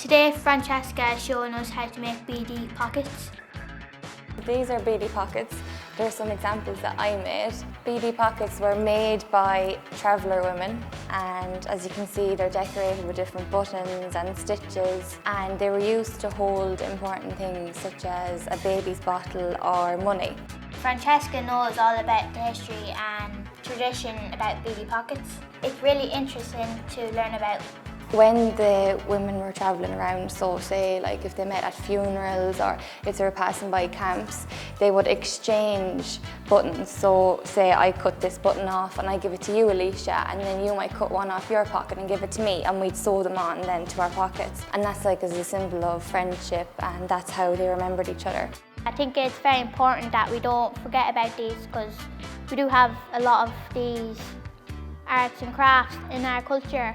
Today Francesca is showing us how to make beady pockets. These are beady pockets. There are some examples that I made. Beady pockets were made by traveller women, and as you can see they're decorated with different buttons and stitches, and they were used to hold important things such as a baby's bottle or money. Francesca knows all about the history and tradition about beady pockets. It's really interesting to learn about. When the women were travelling around, so say like if they met at funerals or if they were passing by camps, they would exchange buttons. So say I cut this button off and I give it to you, Alicia, and then you might cut one off your pocket and give it to me, and we'd sew them on then to our pockets. And that's like as a symbol of friendship, and that's how they remembered each other. I think it's very important that we don't forget about these, because we do have a lot of these arts and crafts in our culture.